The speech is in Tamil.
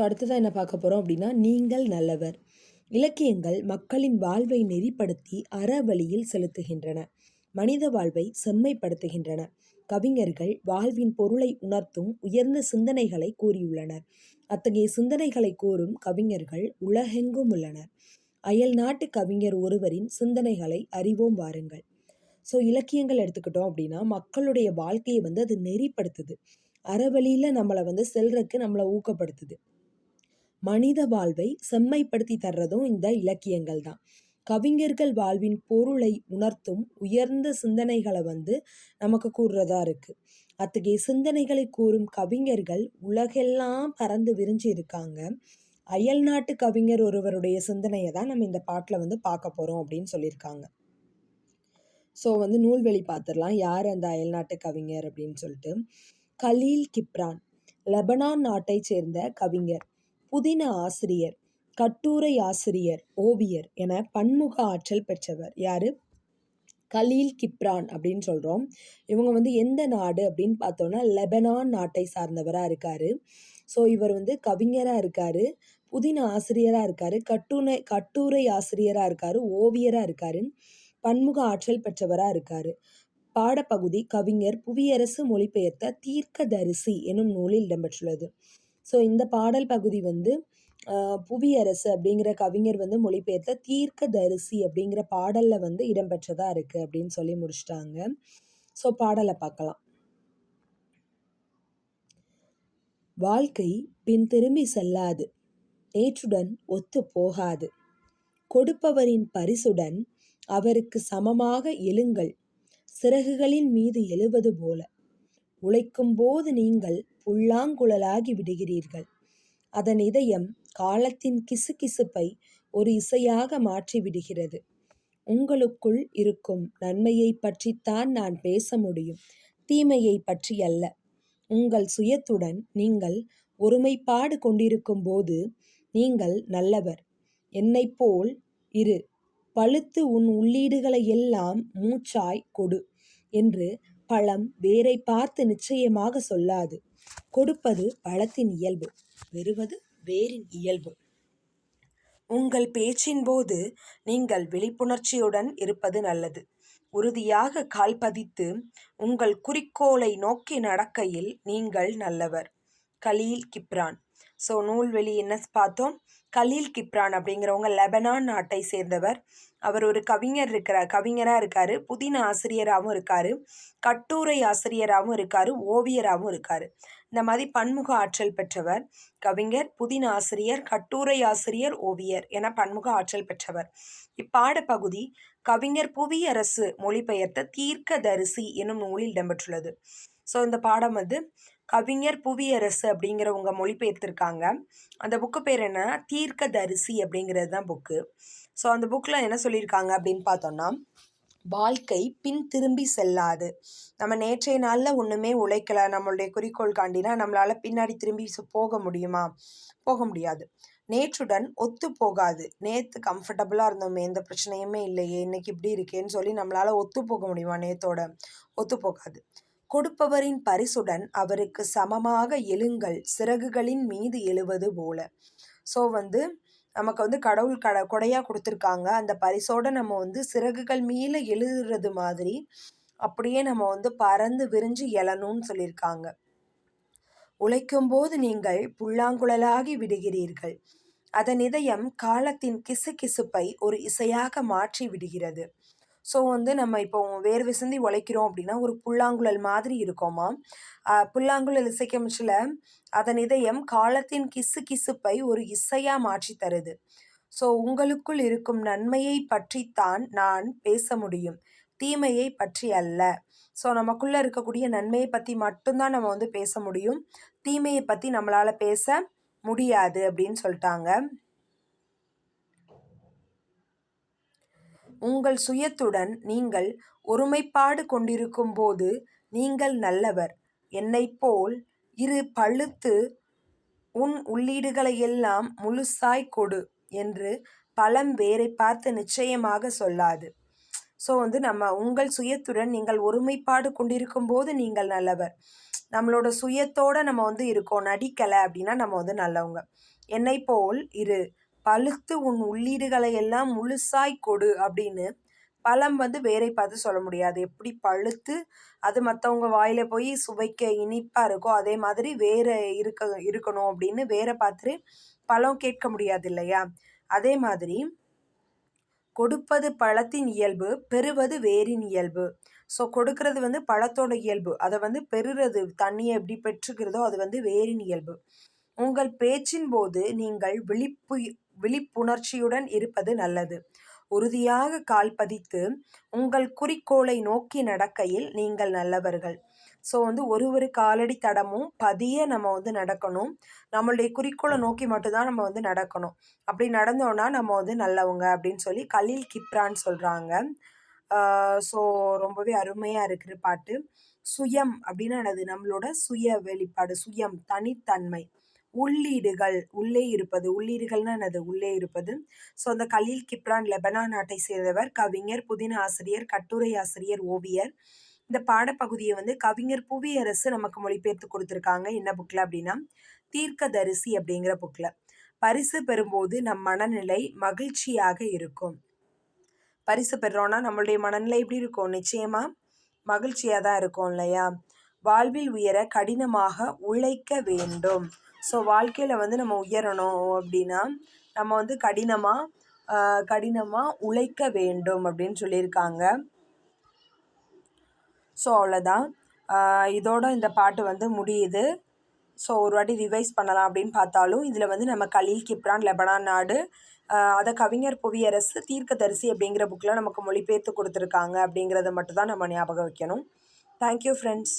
அடுத்ததாக என்ன பார்க்க போகிறோம் அப்படின்னா, நீங்கள் நல்லவர். இலக்கியங்கள் மக்களின் வாழ்வை நெறிப்படுத்தி அறவழியில் செலுத்துகின்றன. மனித வாழ்வை செம்மைப்படுத்துகின்றன. கவிஞர்கள் வாழ்வின் பொருளை உணர்த்தும் உயர்ந்த சிந்தனைகளை கூறியுள்ளனர். அத்தகைய சிந்தனைகளை கூறும் கவிஞர்கள் உலகெங்கும் உள்ளனர். அயல் நாட்டு கவிஞர் ஒருவரின் சிந்தனைகளை அறிவோம் வாருங்கள். இலக்கியங்கள் எடுத்துக்கிட்டோம் அப்படின்னா, மக்களுடைய வாழ்க்கையை அது நெறிப்படுத்துது. அறவழியில் நம்மளை செல்றதுக்கு நம்மளை ஊக்கப்படுத்துது. மனித வாழ்வை செம்மைப்படுத்தி தர்றதும் இந்த இலக்கியங்கள் தான். கவிஞர்கள் வாழ்வின் பொருளை உணர்த்தும் உயர்ந்த சிந்தனைகளை நமக்கு கூறுறதா இருக்கு. அத்தகைய சிந்தனைகளை கூறும் கவிஞர்கள் உலகெல்லாம் பறந்து விரிஞ்சு இருக்காங்க. அயல் நாட்டு கவிஞர் ஒருவருடைய சிந்தனையை தான் நம்ம இந்த பாட்டில் பார்க்க போகிறோம் அப்படின்னு சொல்லியிருக்காங்க. நூல்வெளி பார்த்துடலாம். யார் அந்த அயல்நாட்டு கவிஞர் அப்படின்னு சொல்லிட்டு. கலீல் கிப்ரான் லெபனான் நாட்டை சேர்ந்த கவிஞர், புதின ஆசிரியர், கட்டுரை ஆசிரியர், ஓவியர் என பன்முக ஆற்றல் பெற்றவர். யாரு? கலீல் கிப்ரான் அப்படின்னு சொல்கிறோம். இவங்க எந்த நாடு அப்படின்னு பார்த்தோன்னா லெபனான் நாட்டை சார்ந்தவராக இருக்கார். இவர் கவிஞராக இருக்கார், புதின ஆசிரியராக இருக்கார், கட்டுரை ஆசிரியராக இருக்கார், ஓவியராக இருக்கார், பன்முக ஆற்றல் பெற்றவராக இருக்கார். பாடப்பகுதி கவிஞர் புவியரசு மொழிபெயர்த்த தீர்க்கதரிசி எனும் நூலில் இடம்பெற்றுள்ளது. இந்த பாடல் பகுதி புவியரசு அப்படிங்கிற கவிஞர் மொழிபெயர்த்த தீர்க்கதரிசி அப்படிங்கிற பாடலில் இடம்பெற்றதாக இருக்குது அப்படின்னு சொல்லி முடிச்சிட்டாங்க. பாடலை பார்க்கலாம். வாழ்க்கை பின் திரும்பி செல்லாது, நேற்றுடன் ஒத்து போகாது. கொடுப்பவரின் பரிசுடன் அவருக்கு சமமாக எழுங்கள், சிறகுகளின் மீது எழுவது போல. உழைக்கும் போது நீங்கள் புல்லாங்குழலாகி விடுகிறீர்கள். அதன் இதயம் காலத்தின் கிசுகிசுப்பை ஒரு இசையாக மாற்றி விடுகிறது. உங்களுக்குள் இருக்கும் நன்மையை பற்றித்தான் நான் பேச முடியும், தீமையை பற்றி அல்ல. உங்கள் சுயத்துடன் நீங்கள் ஒருமைப்பாடு கொண்டிருக்கும் போது நீங்கள் நல்லவர். என்னை போல் இரு, பழுத்து உன் உள்ளீடுகளை எல்லாம் மூச்சாய் கொடு என்று பழம் வேரை பார்த்து நிச்சயமாக சொல்லாது. கொடுப்பது பழத்தின் இயல்பு, பெறுவது வேரின் இயல்பு. உங்கள் பேச்சின் போது நீங்கள் விழிப்புணர்ச்சியுடன் இருப்பது நல்லது. உறுதியாக கால் பதித்து உங்கள் குறிக்கோளை நோக்கி நடக்கையில் நீங்கள் நல்லவர். கலீல் கிப்ரான். நூல்வெளி என்ன பார்த்தோம்? கலீல் கிப்ரான் அப்படிங்கிறவங்க லெபனான் நாட்டை சேர்ந்தவர். அவர் ஒரு கவிஞராக இருக்கார், புதின ஆசிரியராகவும் இருக்கார், கட்டுரை ஆசிரியராகவும் இருக்கார், ஓவியராகவும் இருக்கார். இந்த மாதிரி பன்முக ஆற்றல் பெற்றவர். கவிஞர், புதின ஆசிரியர், கட்டுரை ஆசிரியர், ஓவியர் என பன்முக ஆற்றல் பெற்றவர். இப்பாடப்பகுதி கவிஞர் புவியரசு மொழிபெயர்த்த தீர்க்கதரிசி எனும் நூலில் இடம்பெற்றுள்ளது. இந்த பாடம் கவிஞர் புவியரசு அப்படிங்கிறவங்க மொழிபெயர்த்திருக்காங்க. அந்த புக்கு பேர் என்ன? தீர்க்கதரிசி அப்படிங்கிறது தான் புக்கு. அந்த புக்கில் என்ன சொல்லியிருக்காங்க அப்படின்னு பார்த்தோம்னா, வாழ்க்கை பின் திரும்பி செல்லாது. நம்ம நேற்றைய நாளில் ஒன்றுமே உழைக்கலை, நம்மளுடைய குறிக்கோள் காண்டினா நம்மளால் பின்னாடி திரும்பி போக முடியுமா? போக முடியாது. நேற்றுடன் ஒத்து போகாது. நேற்று கம்ஃபர்டபுளாக இருந்தோமே, எந்த பிரச்சனையுமே இல்லையே, இன்னைக்கு இப்படி இருக்கேன்னு சொல்லி நம்மளால் ஒத்து போக முடியுமா? நேத்தோட ஒத்து போகாது. கொடுப்பவரின் பரிசுடன் அவருக்கு சமமாக எழுங்கள், சிறகுகளின் மீது எழுவது போல. நமக்கு கடவுள் கொடையாக கொடுத்துருக்காங்க. அந்த பரிசோடு நம்ம சிறகுகள் மேலே எழுதுறது மாதிரி அப்படியே நம்ம பறந்து விரிஞ்சு எழணும்னு சொல்லியிருக்காங்க. உழைக்கும் போது நீங்கள் புல்லாங்குழலாகி விடுகிறீர்கள். அதன் இதயம் காலத்தின் கிசுகிசுப்பை ஒரு இசையாக மாற்றி விடுகிறது. நம்ம இப்போ வேர்வை சிந்தி உழைக்கிறோம் அப்படின்னா ஒரு புல்லாங்குழல் மாதிரி இருக்கோமா. புல்லாங்குழல் இசைக்கமிச்சில் அதன் இதயம் காலத்தின் கிசுகிசுப்பை ஒரு இசையாக மாற்றி தருது. உங்களுக்குள் இருக்கும் நன்மையை பற்றித்தான் நான் பேச முடியும், தீமையை பற்றி அல்ல. நமக்குள்ள இருக்கக்கூடிய நன்மையை பற்றி மட்டும்தான் நம்ம பேச முடியும், தீமையை பற்றி நம்மளால் பேச முடியாது அப்படின்னு சொல்லிட்டாங்க. உங்கள் சுயத்துடன் நீங்கள் ஒருமைப்பாடு கொண்டிருக்கும் போது நீங்கள் நல்லவர். என்னை போல் இரு, பழுத்து உன் உள்ளீடுகளை எல்லாம் முழுசாய் கொடு என்று பழம் வேரை பார்த்து நிச்சயமாக சொல்லாது. நம்ம உங்கள் சுயத்துடன் நீங்கள் ஒருமைப்பாடு கொண்டிருக்கும் போது நீங்கள் நல்லவர். நம்மளோட சுயத்தோட நம்ம வந்து இருக்கோம், நடிக்கலை அப்படின்னா நம்ம வந்து நல்லவங்க. என்னை போல் இரு, பழுத்து உன் உள்ளீடுகளை எல்லாம் முழுசாய் கொடு அப்படின்னு பழம் வந்து வேரை பார்த்து சொல்ல முடியாது. எப்படி பழுத்து அது மற்றவங்க வாயில போய் சுவைக்க இனிப்பா இருக்கோ அதே மாதிரி வேற இருக்கணும் அப்படின்னு வேற பார்த்து பழம் கேட்க முடியாது இல்லையா? அதே மாதிரி கொடுப்பது பழத்தின் இயல்பு, பெறுவது வேரின் இயல்பு. ஸோ கொடுக்கறது வந்து பழத்தோட இயல்பு. அதை வந்து பெறுறது தண்ணியை எப்படி பெற்றுக்கிறதோ அது வந்து வேரின் இயல்பு. உங்கள் பேச்சின் போது நீங்கள் விழிப்புணர்ச்சியுடன் இருப்பது நல்லது. உறுதியாக கால் பதித்து உங்கள் குறிக்கோளை நோக்கி நடக்கையில் நீங்கள் நல்லவர்கள். ஸோ வந்து ஒரு காலடி தடமும் பதிய நம்ம வந்து நடக்கணும். நம்மளுடைய குறிக்கோளை நோக்கி மட்டும்தான் நம்ம வந்து நடக்கணும். அப்படி நடந்தோன்னா நம்ம வந்து நல்லவங்க அப்படின்னு சொல்லி கலீல் கிப்ரான் சொல்கிறாங்க. ஸோ ரொம்பவே அருமையாக இருக்கிற பாட்டு. சுயம் அப்படின்னா என்னது? நம்மளோட சுய வெளிப்பாடு, சுயம், தனித்தன்மை. உள்ளீடுகள், உள்ளே இருப்பது. உள்ளீடுகள்னா என்னது? உள்ளே இருப்பது. ஸோ அந்த கலீல் கிப்ரான் லெபனான் நாட்டை சேர்ந்தவர், கவிஞர், புதின ஆசிரியர், கட்டுரை ஆசிரியர், ஓவியர். இந்த பாடப்பகுதியை வந்து கவிஞர் புவியரசு நமக்கு மொழிபெயர்த்து கொடுத்துருக்காங்க. என்ன புக்கில் அப்படின்னா தீர்க்கதரிசி அப்படிங்கிற புக்கில். பரிசு பெறும்போது நம் மனநிலை மகிழ்ச்சியாக இருக்கும். பரிசு பெறுறோன்னா நம்மளுடைய மனநிலை எப்படி இருக்கும்? நிச்சயமாக மகிழ்ச்சியாக தான் இருக்கும் இல்லையா? வாழ்வில் உயர கடினமாக உழைக்க வேண்டும். ஸோ வாழ்க்கையில் வந்து நம்ம உயரணும் அப்படின்னா நம்ம வந்து கடினமாக உழைக்க வேண்டும் அப்படின்னு சொல்லியிருக்காங்க. ஸோ அவ்வளோதான். இதோட இந்த பாட்டு வந்து முடியுது. ஸோ ஒரு வாட்டி ரிவைஸ் பண்ணலாம் அப்படின்னு பார்த்தாலும் இதில் வந்து நம்ம கலீல் கிப்ரான் லெபனான் நாடு, அதை கவிஞர் புவியரசு தீர்க்கதரிசி அப்படிங்கிற புக்கில் நமக்கு மொழிபெயர்த்து கொடுத்துருக்காங்க அப்படிங்கிறத மட்டும் தான் நம்ம ஞாபகம் வைக்கணும். Thank you friends.